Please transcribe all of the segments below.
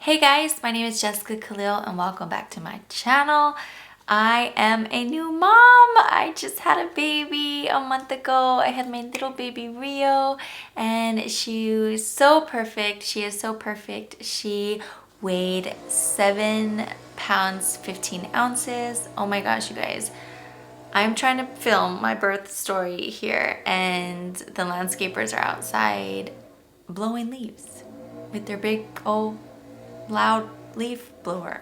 Hey guys, my name is Jessica Kalil and welcome back to my channel. I am a new mom. I just had a baby a month ago. I had my little baby Rio and she was so perfect. She is so perfect. She weighed 7 pounds 15 ounces. Oh my gosh, you guys. I'm trying to film my birth story here and the landscapers are outside blowing leaves with their big old loud leaf blower.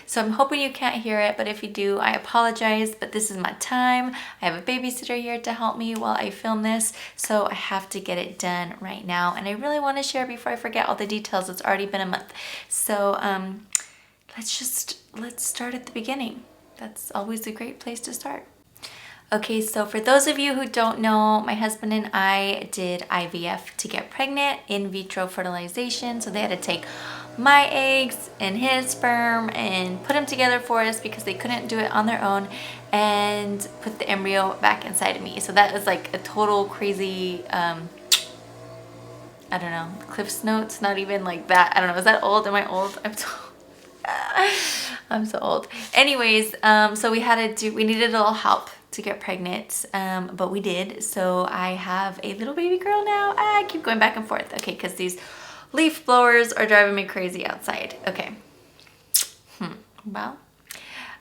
So I'm hoping you can't hear it, but if you do, I apologize, but this is my time. I have a babysitter here to help me while I film this, so I have to get it done right now. And I really want to share before I forget all the details. It's already been a month. So let's start at the beginning. That's always a great place to start. Okay, so for those of you who don't know, my husband and I did IVF to get pregnant, in vitro fertilization. So they had to take my eggs and his sperm and put them together for us because they couldn't do it on their own, and put the embryo back inside of me. So that was like a total crazy, I don't know, Cliff's Notes, not even like that. I don't know, is that old? Am I old? I'm so old. Anyways, so we needed a little help to get pregnant, but we did. So I have a little baby girl now. I keep going back and forth, okay, because these leaf blowers are driving me crazy outside. Okay. Well,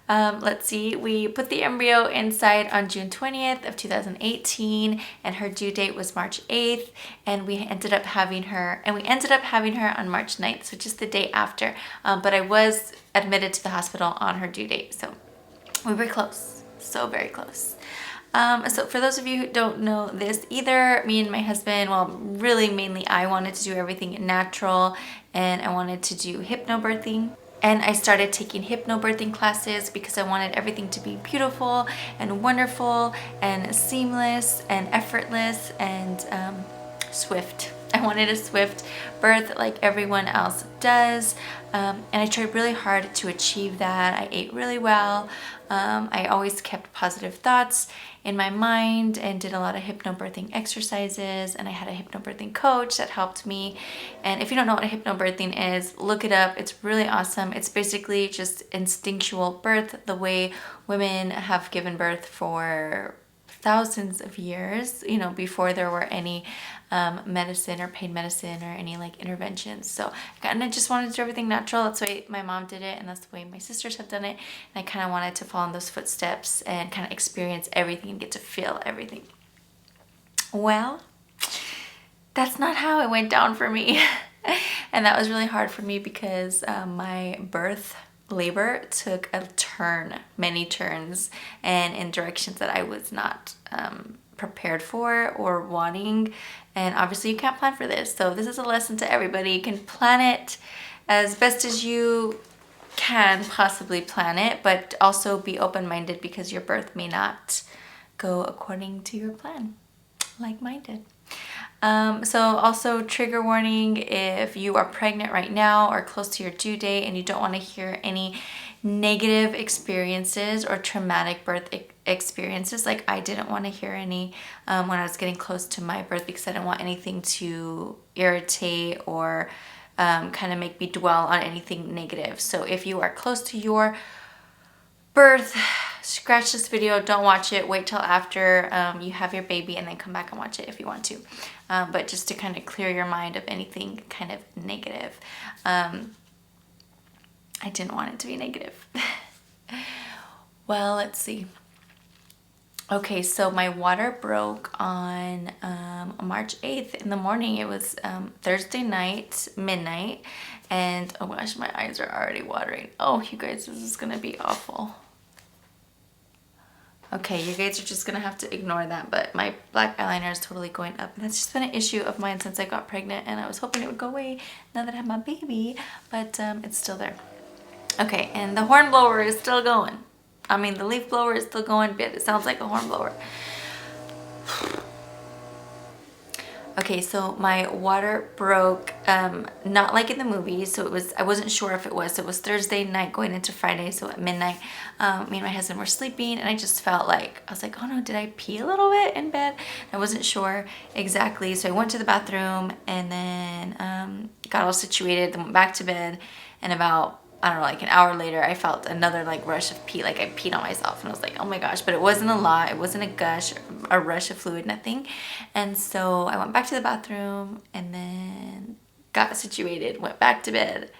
let's see. We put the embryo inside on June 20th of 2018, and her due date was March 8th, and we ended up having her on March 9th, so just the day after. But I was admitted to the hospital on her due date, so we were close. So very close. So for those of you who don't know this either, me and my husband, well, really mainly I wanted to do everything natural, and I wanted to do hypnobirthing. And I started taking hypnobirthing classes because I wanted everything to be beautiful and wonderful and seamless and effortless and swift. I wanted a swift birth like everyone else does. And I tried really hard to achieve that. I ate really well. I always kept positive thoughts in my mind and did a lot of hypnobirthing exercises, and I had a hypnobirthing coach that helped me. And if you don't know what a hypnobirthing is, look it up. It's really awesome. It's basically just instinctual birth, the way women have given birth for thousands of years, you know, before there were any medicine or pain medicine or any like interventions. So and I just wanted to do everything natural. That's the way my mom did it, and that's the way my sisters have done it, and I kind of wanted to follow in those footsteps and kind of experience everything and get to feel everything. Well, that's not how it went down for me. And that was really hard for me because my labor took a turn, many turns, and in directions that I was not prepared for or wanting. And obviously you can't plan for this. So this is a lesson to everybody. You can plan it as best as you can possibly plan it, but also be open-minded because your birth may not go according to your plan, like mine did. So also trigger warning, if you are pregnant right now or close to your due date and you don't want to hear any negative experiences or traumatic birth experiences, like I didn't want to hear any when I was getting close to my birth, because I didn't want anything to irritate or kind of make me dwell on anything negative. So if you are close to your birth, scratch this video, don't watch it, wait till after you have your baby and then come back and watch it if you want to. But just to kind of clear your mind of anything kind of negative. I didn't want it to be negative. Well, let's see. Okay, so my water broke on March 8th in the morning. It was Thursday night, midnight, and oh gosh, my eyes are already watering. Oh, you guys, this is gonna be awful. Okay, you guys are just gonna have to ignore that, but my black eyeliner is totally going up. And that's just been an issue of mine since I got pregnant, and I was hoping it would go away now that I have my baby, but it's still there. Okay, and the horn blower is still going. I mean, the leaf blower is still going, but it sounds like a horn blower. Okay, so my water broke not like in the movies. So I wasn't sure if it was. So it was Thursday night going into Friday. So at midnight, me and my husband were sleeping, and I just felt like, I was like, oh no, did I pee a little bit in bed? I wasn't sure exactly. So I went to the bathroom and then got all situated, then went back to bed, and about, I don't know, like an hour later, I felt another like rush of pee, like I peed on myself, and I was like, oh my gosh, but it wasn't a lot, it wasn't a gush, a rush of fluid, nothing. And so I went back to the bathroom and then got situated, went back to bed.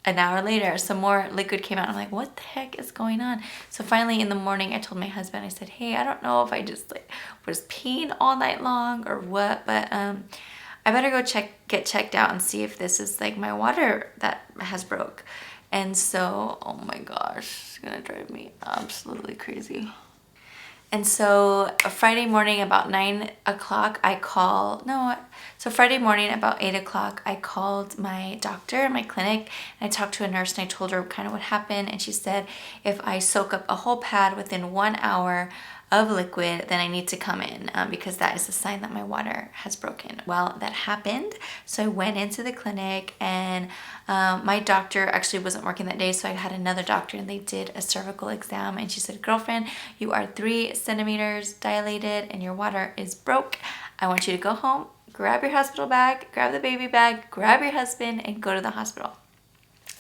An hour later, some more liquid came out. I'm like, what the heck is going on? So finally in the morning, I told my husband, I said, hey, I don't know if I just like was peeing all night long or what, but I better go get checked out and see if this is like my water that has broke. And so, oh my gosh, it's gonna drive me absolutely crazy. And so Friday morning about 9 o'clock, so Friday morning about 8 o'clock, I called my doctor in my clinic, and I talked to a nurse, and I told her kind of what happened. And she said, if I soak up a whole pad within 1 hour of liquid, then I need to come in because that is a sign that my water has broken. Well, that happened. So I went into the clinic, and my doctor actually wasn't working that day. So I had another doctor, and they did a cervical exam, and she said, girlfriend, you are 3 centimeters dilated and your water is broke. I want you to go home, grab your hospital bag, grab the baby bag, grab your husband, and go to the hospital.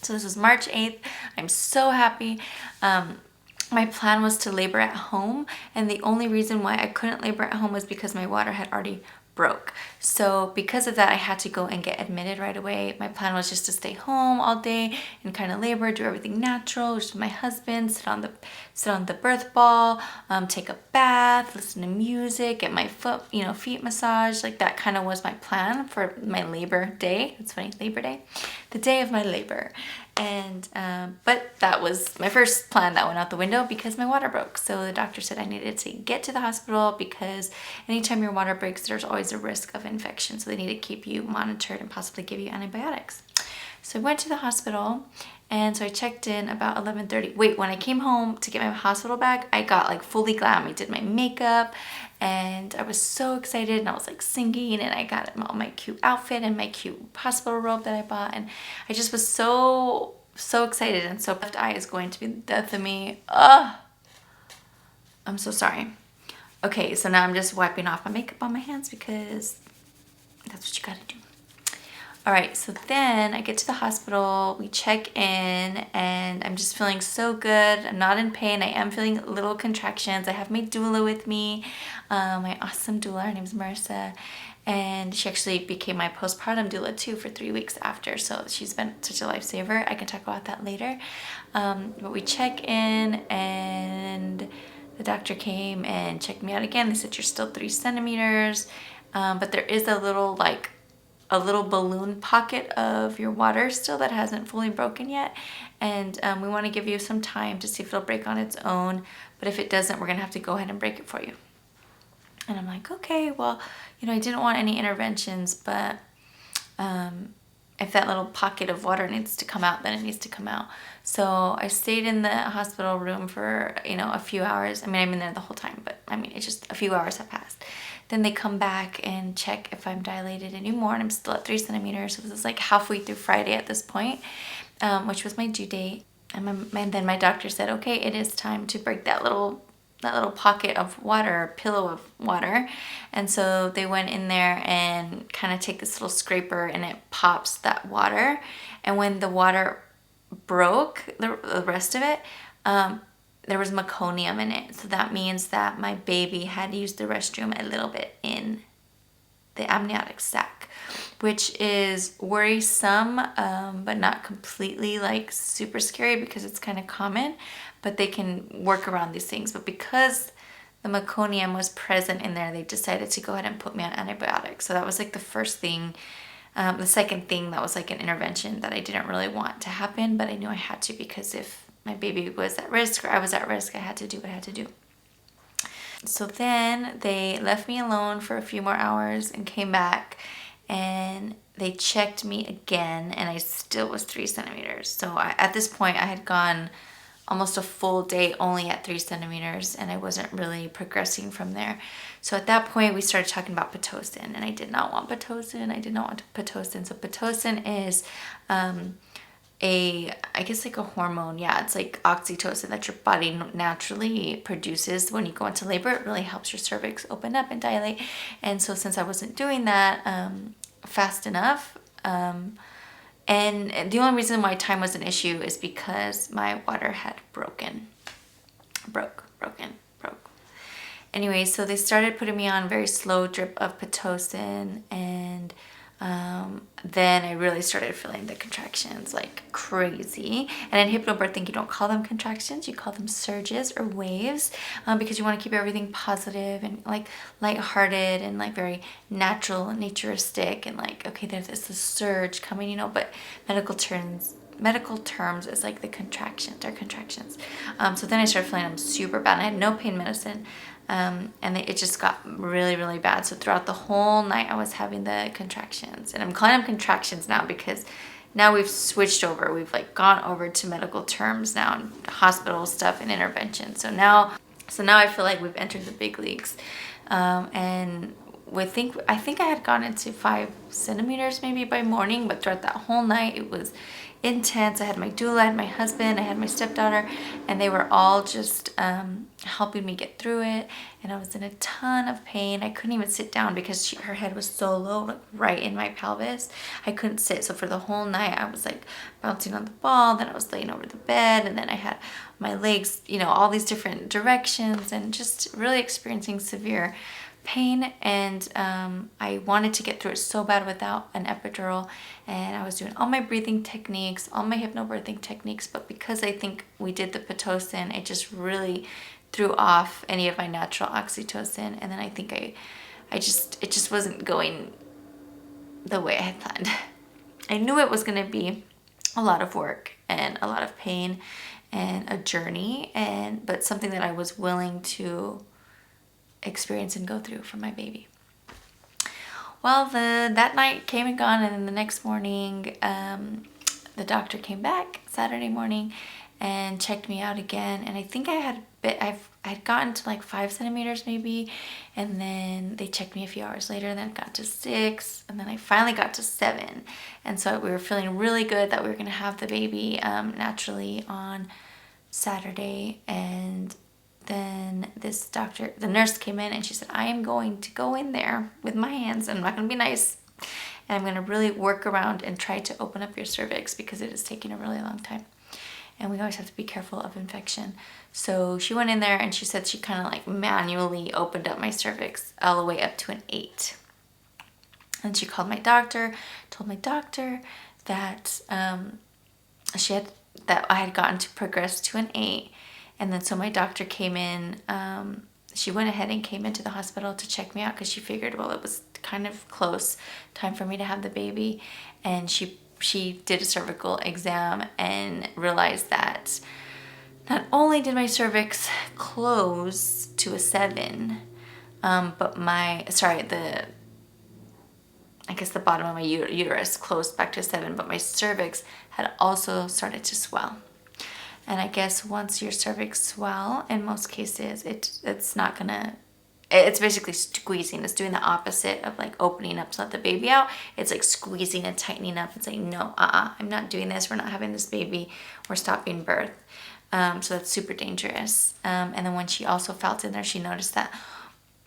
So this was March 8th. I'm so happy. My plan was to labor at home, and the only reason why I couldn't labor at home was because my water had already broke. So because of that, I had to go and get admitted right away. My plan was just to stay home all day and kind of labor, do everything natural, just with my husband, sit on the birth ball, take a bath, listen to music, get my feet massaged. Like that kind of was my plan for my labor day. It's funny, Labor Day, the day of my labor. And but that was my first plan that went out the window because my water broke. So the doctor said I needed to get to the hospital because anytime your water breaks, there's always a risk of infection. So they need to keep you monitored and possibly give you antibiotics. So I went to the hospital, and so I checked in about 11:30. Wait, when I came home to get my hospital bag, I got like fully glam. I did my makeup, and I was so excited, and I was like singing, and I got my cute outfit and my cute hospital robe that I bought, and I just was so excited. And so left eye is going to be the death of me. Ugh, I'm so sorry. Okay, so now I'm just wiping off my makeup on my hands because that's what you gotta do. All right, so then I get to the hospital, we check in, and I'm just feeling so good. I'm not in pain. I am feeling little contractions. I have my doula with me, my awesome doula. Her name's Marissa, and she actually became my postpartum doula too for 3 weeks after. So she's been such a lifesaver. I can talk about that later. But we check in, and the doctor came and checked me out again. They said, you're still 3 centimeters, but there is a little balloon pocket of your water still that hasn't fully broken yet, and we want to give you some time to see if it'll break on its own, but if it doesn't, we're gonna have to go ahead and break it for you. And I'm like, okay, well, I didn't want any interventions, but if that little pocket of water needs to come out, then it needs to come out. So I stayed in the hospital room for a few hours. I'm in there the whole time, but it's just a few hours have passed. Then they come back and check if I'm dilated anymore, and I'm still at 3 centimeters. So this is like halfway through Friday at this point, which was my due date. And then my doctor said, okay, it is time to break that little pocket of water, pillow of water. And so they went in there and kind of take this little scraper, and it pops that water. And when the water broke, the rest of it, there was meconium in it. So that means that my baby had used the restroom a little bit in the amniotic sac, which is worrisome, but not completely like super scary because it's kind of common, but they can work around these things. But because the meconium was present in there, they decided to go ahead and put me on antibiotics. So that was like the first thing. The second thing that was like an intervention that I didn't really want to happen, but I knew I had to because if my baby was at risk or I was at risk, I had to do what I had to do. So then they left me alone for a few more hours and came back, and they checked me again, and I still was 3 centimeters. So at this point I had gone almost a full day only at 3 centimeters, and I wasn't really progressing from there. So at that point, we started talking about Pitocin, and I did not want Pitocin. I did not want Pitocin. So Pitocin is I guess like a hormone. Yeah, it's like oxytocin that your body naturally produces when you go into labor. It really helps your cervix open up and dilate. And so since I wasn't doing that fast enough, and the only reason why time was an issue is because my water had broke. Anyway, so they started putting me on very slow drip of Pitocin, and then I really started feeling the contractions like crazy. And in hypnobirthing, you don't call them contractions, you call them surges or waves, because you want to keep everything positive and like lighthearted and like very natural and naturistic, and like, okay, there's this surge coming, you know, but medical terms is like the contractions or contractions. So then I started feeling them super bad. I had no pain medicine. And it just got really, really bad. So throughout the whole night, I was having the contractions, and I'm calling them contractions now because now we've switched over. We've like gone over to medical terms now, and hospital stuff and intervention. So now I feel like we've entered the big leagues. And I think I had gone into 5 centimeters maybe by morning, but throughout that whole night, it was intense. I had my doula, I had my husband, I had my stepdaughter, and they were all just helping me get through it. And I was in a ton of pain. I couldn't even sit down because her head was so low, like right in my pelvis. I couldn't sit. So for the whole night, I was like bouncing on the ball. Then I was laying over the bed, and then I had my legs, you know, all these different directions, and just really experiencing severe pain. And I wanted to get through it so bad without an epidural, and I was doing all my breathing techniques, all my hypnobirthing techniques, but because I think we did the Pitocin, it just really threw off any of my natural oxytocin. And then I think it just wasn't going the way I had planned. I knew it was going to be a lot of work and a lot of pain and a journey, but something that I was willing to experience and go through for my baby. Well, that night came and gone, and then the next morning, the doctor came back Saturday morning and checked me out again. And I think I'd gotten to like 5 centimeters maybe, and then they checked me a few hours later, and then it got to 6, and then I finally got to 7. And so we were feeling really good that we were going to have the baby naturally on Saturday. And then the nurse came in, and she said, I am going to go in there with my hands, and I'm not going to be nice, and I'm going to really work around and try to open up your cervix because it is taking a really long time, and we always have to be careful of infection. So she went in there, and she said she kind of like manually opened up my cervix all the way up to an 8. And she called my doctor, told my doctor that that I had gotten to progress to an 8. And then so my doctor came in, she went ahead and came into the hospital to check me out because she figured, well, it was kind of close time for me to have the baby. And she did a cervical exam and realized that not only did my cervix close to a 7, but I guess the bottom of my uterus closed back to a 7, but my cervix had also started to swell. And I guess once your cervix swell, in most cases, it's not gonna, it's basically squeezing. It's doing the opposite of like opening up to let the baby out. It's like squeezing and tightening up and saying, no, I'm not doing this. We're not having this baby. We're stopping birth. So that's super dangerous. And then when she also felt in there, she noticed that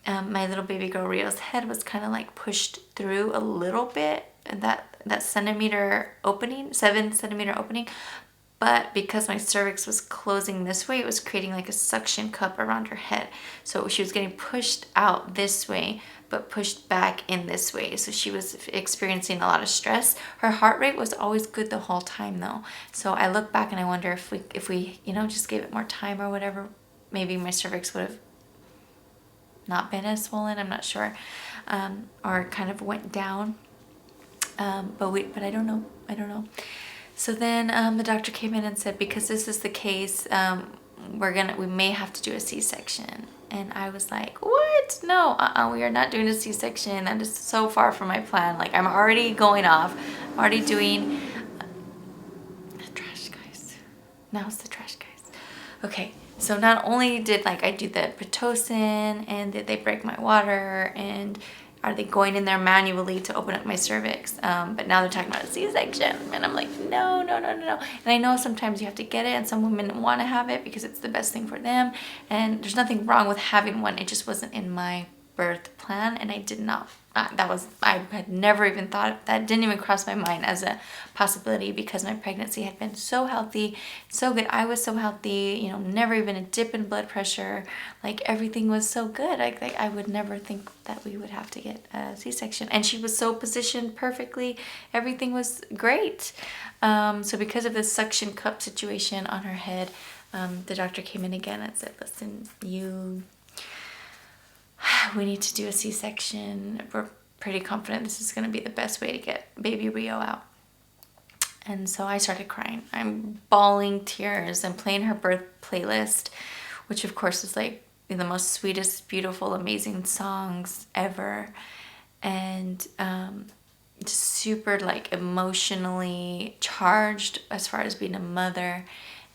my little baby girl Rio's head was kind of like pushed through a little bit, that centimeter opening, 7 centimeter opening. But because my cervix was closing this way, it was creating like a suction cup around her head. So she was getting pushed out this way, but pushed back in this way. So she was experiencing a lot of stress. Her heart rate was always good the whole time though. So I look back and I wonder if we just gave it more time or whatever, maybe my cervix would have not been as swollen. I'm not sure. Or kind of went down. But I don't know. So then the doctor came in and said, because this is the case, we may have to do a C-section. And I was like, what? No, we are not doing a C-section. That is so far from my plan. Like, I'm already going off. I'm already doing the trash, guys. Now it's the trash, guys. Okay, so not only did like I do the Pitocin and did they break my water and are they going in there manually to open up my cervix? But now they're talking about a C-section and I'm like, no, no, no, no, no. And I know sometimes you have to get it and some women want to have it because it's the best thing for them. And there's nothing wrong with having one. It just wasn't in my birth plan and I did not I had never even thought, that didn't even cross my mind as a possibility because my pregnancy had been so healthy, so good. I was so healthy, you know, never even a dip in blood pressure. Like everything was so good. I would never think that we would have to get a C-section. And she was so positioned perfectly. Everything was great. So because of this suction cup situation on her head, the doctor came in again and said, listen, we need to do a C-section. We're pretty confident this is going to be the best way to get baby Rio out. And so I started crying. I'm bawling tears and playing her birth playlist, which of course is like the most sweetest, beautiful, amazing songs ever. And just super like emotionally charged as far as being a mother.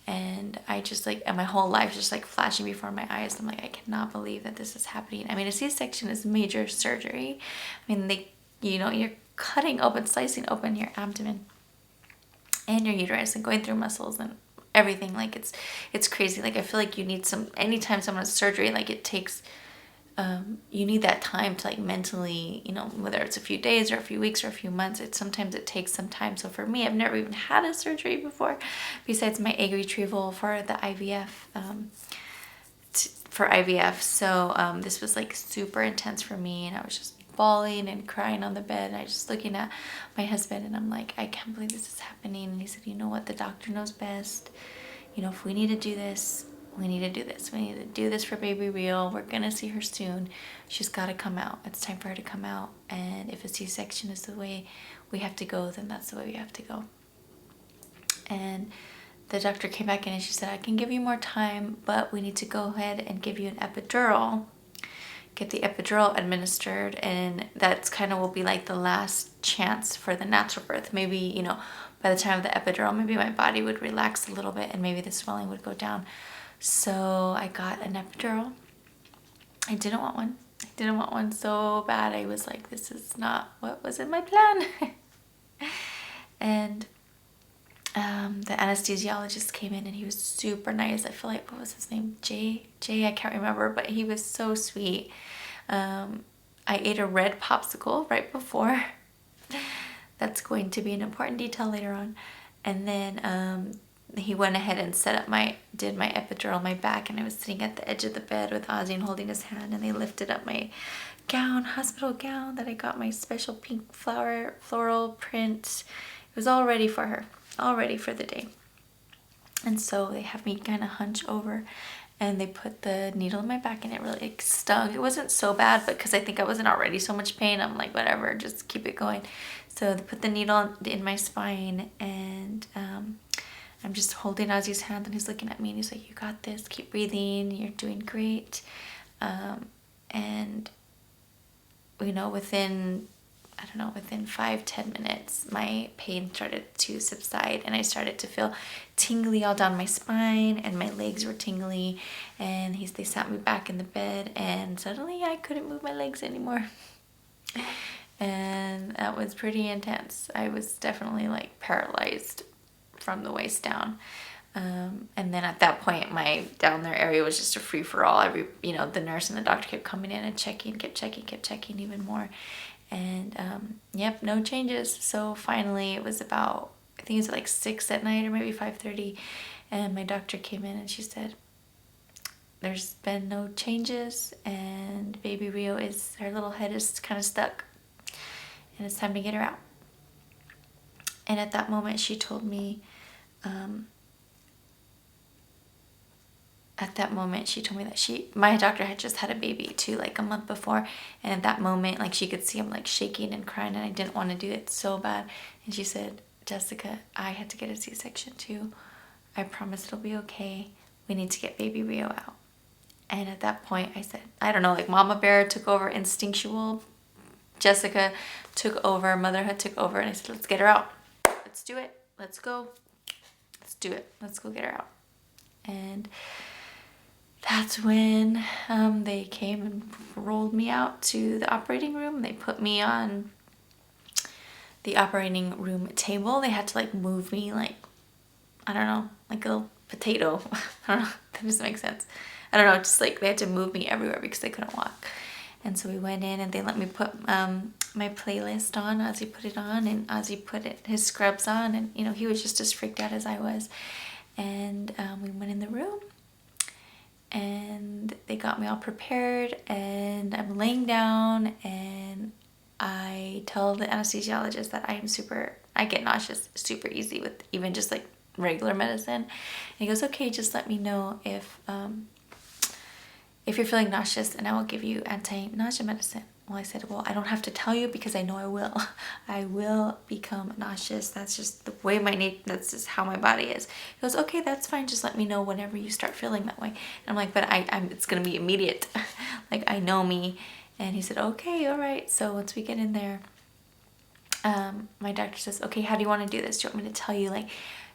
And I just like, and my whole life just like flashing before my eyes. I'm like, I cannot believe that this is happening. I mean, a C-section is major surgery. I mean, you're cutting open, slicing open your abdomen and your uterus and going through muscles and everything. Like it's crazy. Like I feel like you need anytime someone has surgery, like it takes, you need that time to like mentally, you know, whether it's a few days or a few weeks or a few months, sometimes it takes some time. So for me, I've never even had a surgery before besides my egg retrieval for the IVF, So this was like super intense for me and I was just bawling and crying on the bed and I was just looking at my husband and I'm like, I can't believe this is happening. And he said, you know what, the doctor knows best. You know, if we need to do this, we need to do this. We need to do this for baby Rio. We're gonna see her soon. She's got to come out. It's time for her to come out. And if a C-section is the way we have to go, then that's the way we have to go. And the doctor came back in and she said, I can give you more time, but we need to go ahead and give you an epidural. Get the epidural administered, and that's kind of will be like the last chance for the natural birth. Maybe, you know, by the time of the epidural, maybe my body would relax a little bit and maybe the swelling would go down. So I got an epidural. I didn't want one. I didn't want one so bad. I was like, this is not what was in my plan. And the anesthesiologist came in and he was super nice. I feel like, what was his name? Jay, I can't remember, but he was so sweet. I ate a red popsicle right before. That's going to be an important detail later on. And then he went ahead and did my epidural on my back, and I was sitting at the edge of the bed with Ozzy and holding his hand, and they lifted up my gown, hospital gown that I got, my special pink floral print. It was all ready for her, all ready for the day. And so they have me kind of hunch over and they put the needle in my back and it really stung. It wasn't so bad, but because I think I wasn't already so much pain, I'm like, whatever, just keep it going. So they put the needle in my spine and I'm just holding Ozzy's hand and he's looking at me and he's like, you got this, keep breathing, you're doing great. And, you know, within 5-10 minutes, my pain started to subside and I started to feel tingly all down my spine and my legs were tingly, and they sat me back in the bed and suddenly I couldn't move my legs anymore. And that was pretty intense. I was definitely like paralyzed from the waist down. And then at that point, my down there area was just a free for all. The nurse and the doctor kept coming in and kept checking even more. And yep, no changes. So finally it was about, I think it was like 6 at night or maybe 5:30, and my doctor came in and she said, there's been no changes and baby Rio her little head is kind of stuck and it's time to get her out. And at that moment she told me, that my doctor had just had a baby too, like a month before. And at that moment, like she could see him like shaking and crying and I didn't want to do it so bad. And she said, Jessica, I had to get a C-section too. I promise it'll be okay. We need to get baby Rio out. And at that point I said, I don't know, like Mama Bear took over, instinctual. Jessica took over, motherhood took over. And I said, let's get her out. Let's do it. Let's go. Let's do it. Let's go get her out. And that's when they came and rolled me out to the operating room. They put me on the operating room table. They had to like move me like, I don't know, like a little potato. I don't know, that doesn't make sense. I don't know, just like they had to move me everywhere because they couldn't walk. And so we went in and they let me put my playlist on. Ozzy put it on, and Ozzy put his scrubs on, and you know, he was just as freaked out as I was. And we went in the room and they got me all prepared, and I'm laying down, and I tell the anesthesiologist that I get nauseous super easy with even just like regular medicine. And he goes, okay, just let me know if you're feeling nauseous and I will give you anti-nausea medicine. Well, I said, well, I don't have to tell you because I know I will. I will become nauseous. That's just the way that's just how my body is. He goes, okay, that's fine. Just let me know whenever you start feeling that way. And I'm like, but it's going to be immediate. Like, I know me. And he said, okay, all right. So once we get in there, my doctor says, okay, how do you want to do this? Do you want me to tell you like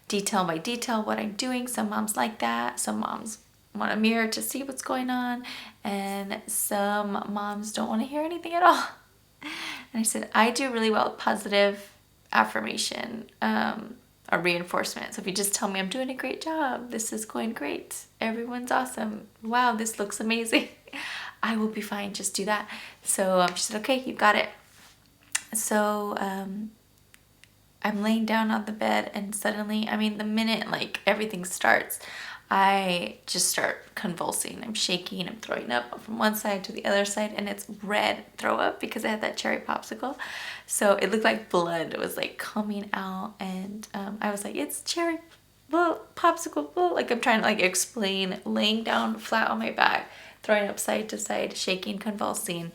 detail by detail what I'm doing? Some moms like that. Some moms want a mirror to see what's going on, and some moms don't want to hear anything at all. And I said, I do really well with positive affirmation or reinforcement. So if you just tell me I'm doing a great job, this is going great, everyone's awesome, wow, this looks amazing, I will be fine, just do that. So she said, okay, you got it. So I'm laying down on the bed, and suddenly, I mean, the minute like everything starts, I just start convulsing. I'm shaking, I'm throwing up from one side to the other side, and it's red throw up because I had that cherry popsicle. So it looked like blood was like coming out, and I was like, it's cherry popsicle, like I'm trying to like explain, laying down flat on my back, throwing up side to side, shaking, convulsing,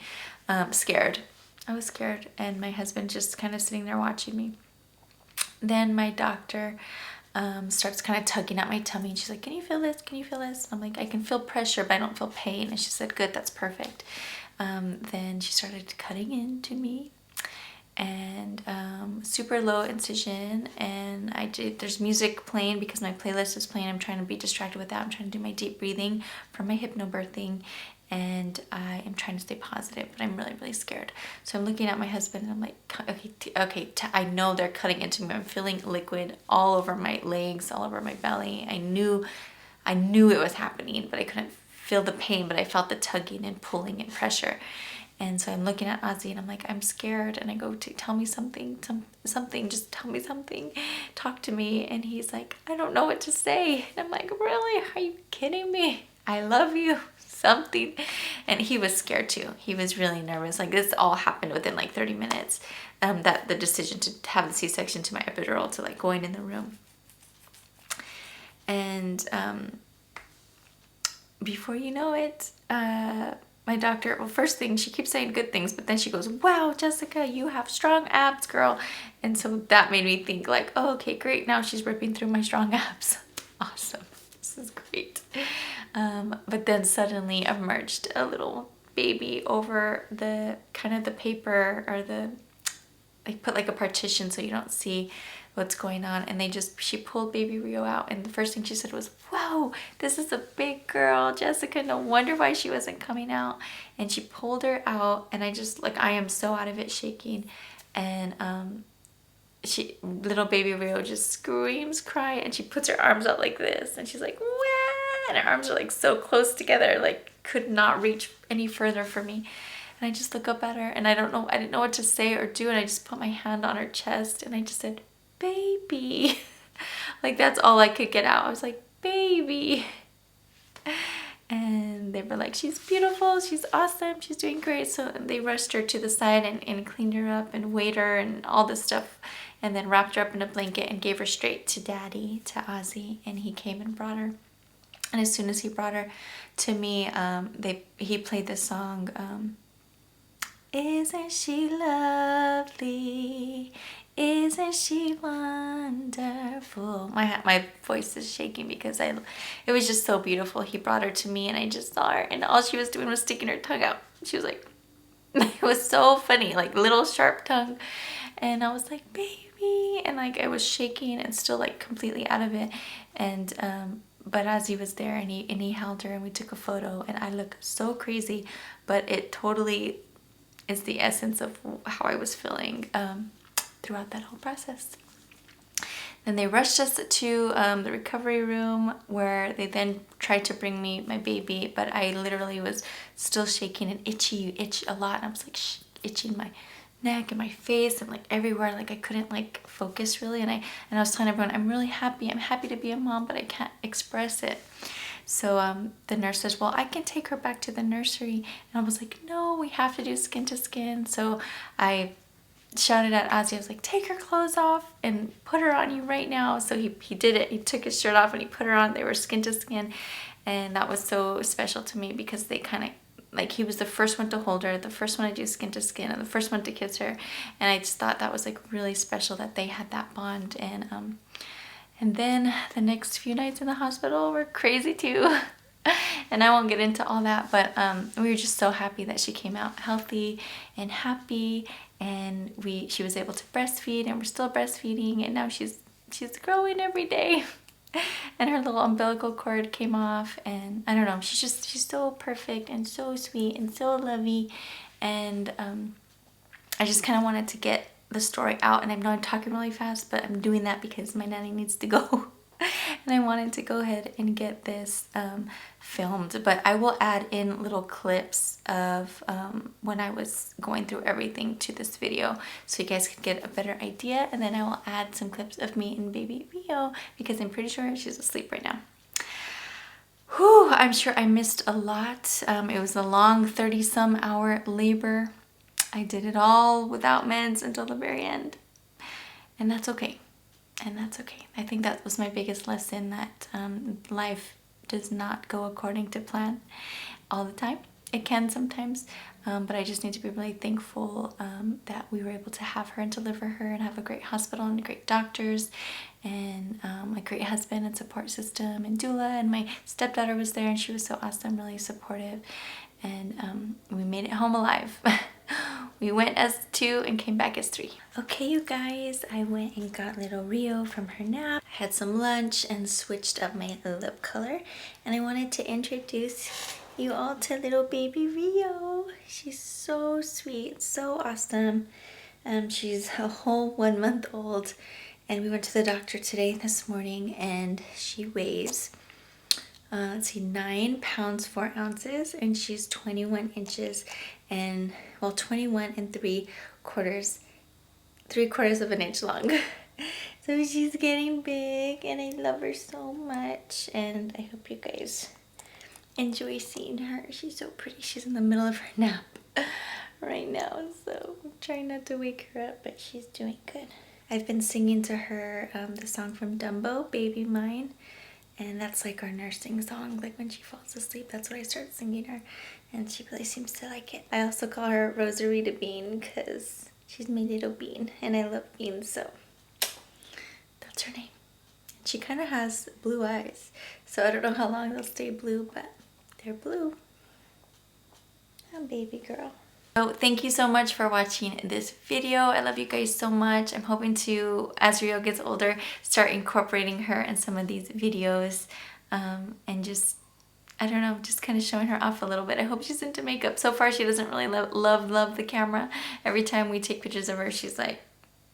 scared. I was scared, and my husband just kind of sitting there watching me. Then my doctor starts kind of tugging at my tummy, and she's like, can you feel this? Can you feel this? I'm like, I can feel pressure, but I don't feel pain. And she said, good, that's perfect. Then she started cutting into me, and super low incision, and there's music playing because my playlist is playing. I'm trying to be distracted with that. I'm trying to do my deep breathing from my hypnobirthing, and I am trying to stay positive, but I'm really, really scared. So I'm looking at my husband, and I'm like, okay, I know they're cutting into me. I'm feeling liquid all over my legs, all over my belly. I knew it was happening, but I couldn't feel the pain, but I felt the tugging and pulling and pressure. And so I'm looking at Ozzy, and I'm like, I'm scared. And I go, tell me something, just tell me something, talk to me. And he's like, I don't know what to say. And I'm like, really? Are you kidding me? I love you. Something. And he was scared too. He was really nervous. Like, this all happened within like 30 minutes. That the decision to have the C-section to my epidural, to like going in the room. And before you know it, my doctor, well, first thing, she keeps saying good things, but then she goes, wow, Jessica, you have strong abs, girl. And so that made me think like, oh, okay, great. Now she's ripping through my strong abs. Awesome. This is great. But then suddenly emerged a little baby over the kind of the paper, or they put like a partition so you don't see what's going on. And she pulled baby Rio out, and the first thing she said was, whoa, this is a big girl, Jessica, no wonder why she wasn't coming out. And she pulled her out, and I am so out of it, shaking. And little baby Rio just screams, cry, and she puts her arms out like this, and she's like, wah! And her arms are like so close together, like could not reach any further for me. And I just look up at her, and I didn't know what to say or do, and I just put my hand on her chest, and I just said, baby. Like, that's all I could get out. I was like, baby. And they were like, she's beautiful, she's awesome, she's doing great. So they rushed her to the side and cleaned her up and weighed her and all this stuff, and then wrapped her up in a blanket and gave her straight to Daddy, to Ozzy. And he came and brought her. And as soon as he brought her to me, he played this song, isn't she lovely? Isn't she wonderful? My voice is shaking because it was just so beautiful. He brought her to me, and I just saw her, and all she was doing was sticking her tongue out. She was like, it was so funny, like little sharp tongue. And I was like, baby, and like I was shaking and still like completely out of it. And but Ozzy was there, and he held her, and we took a photo, and I look so crazy, but it totally is the essence of how I was feeling throughout that whole process. Then they rushed us to the recovery room, where they then tried to bring me my baby, but I literally was still shaking and itch a lot. And I was like itching my neck and my face and like everywhere. Like I couldn't like focus really. And I was telling everyone, I'm really happy. I'm happy to be a mom, but I can't express it. So the nurse says, well, I can take her back to the nursery. And I was like, no, we have to do skin to skin. So I shouted at Ozzy, I was like, take her clothes off and put her on you right now. So he did it. He took his shirt off and he put her on. They were skin to skin. And that was so special to me, because they kind of, like, he was the first one to hold her, the first one to do skin to skin, and the first one to kiss her. And I just thought that was like really special that they had that bond. And then the next few nights in the hospital were crazy too. And I won't get into all that, but we were just so happy that she came out healthy and happy, and she was able to breastfeed, and we're still breastfeeding, and now she's growing every day. And her little umbilical cord came off, and I don't know, she's so perfect and so sweet and so lovey. And I just kind of wanted to get the story out, and I know I'm talking really fast, but I'm doing that because my nanny needs to go. And I wanted to go ahead and get this filmed, but I will add in little clips of when I was going through everything to this video, so you guys can get a better idea. And then I will add some clips of me and baby Rio, because I'm pretty sure she's asleep right now. Whew, I'm sure I missed a lot. It was a long 30-some hour labor. I did it all without meds until the very end, and that's okay. And that's okay. I think that was my biggest lesson, that life does not go according to plan all the time. It can sometimes, but I just need to be really thankful that we were able to have her and deliver her, and have a great hospital and great doctors, and a great husband and support system and doula. And my stepdaughter was there, and she was so awesome, really supportive. And we made it home alive. We went as 2 and came back as 3. Okay, you guys, I went and got little Rio from her nap. I had some lunch and switched up my lip color. And I wanted to introduce you all to little baby Rio. She's so sweet, so awesome. She's a whole 1 month old. And we went to the doctor this morning, and she weighs, let's see, 9 pounds 4 ounces, and she's 21 inches and, well, 21 and 3/4 of an inch long. So she's getting big, and I love her so much, and I hope you guys enjoy seeing her. She's so pretty. She's in the middle of her nap right now, so I'm trying not to wake her up, but she's doing good. I've been singing to her the song from Dumbo, Baby Mine. And that's like our nursing song. Like when she falls asleep, that's what I start singing her. And she really seems to like it. I also call her Rosarita Bean, because she's my little bean. And I love beans, so that's her name. She kind of has blue eyes. So I don't know how long they'll stay blue, but they're blue. Oh, baby girl. So thank you so much for watching this video. I love you guys so much. I'm hoping to, as Rio gets older, start incorporating her in some of these videos, and just, I don't know, just kind of showing her off a little bit. I hope she's into makeup. So far, she doesn't really love the camera. Every time we take pictures of her, she's like,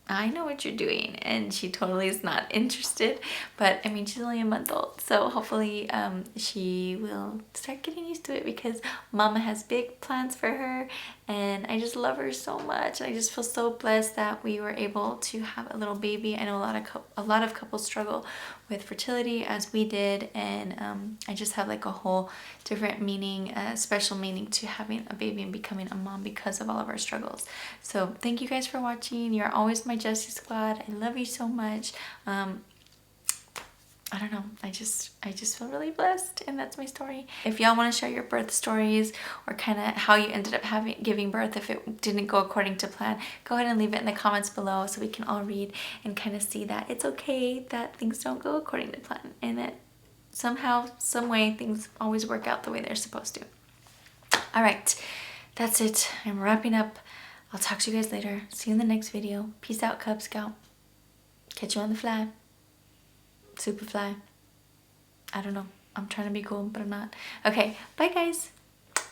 I know what you're doing, and she totally is not interested. But I mean, she's only a month old, so hopefully she will start getting used to it, because Mama has big plans for her, and I just love her so much. I just feel so blessed that we were able to have a little baby. I know a lot of couples struggle with fertility, as we did, and I just have like a whole different meaning, special meaning to having a baby and becoming a mom because of all of our struggles. So thank you guys for watching. You're always my Jessie Squad. I love you so much. I don't know, I just feel really blessed, and that's my story. If y'all want to share your birth stories, or kind of how you ended up giving birth if it didn't go according to plan, go ahead and leave it in the comments below, so we can all read and kind of see that it's okay that things don't go according to plan, and that somehow, some way, things always work out the way they're supposed to. All right, that's it. I'm wrapping up. I'll talk to you guys later. See you in the next video. Peace out, Cub Scout. Catch you on the fly. Superfly. I don't know. I'm trying to be cool, but I'm not. Okay, bye guys.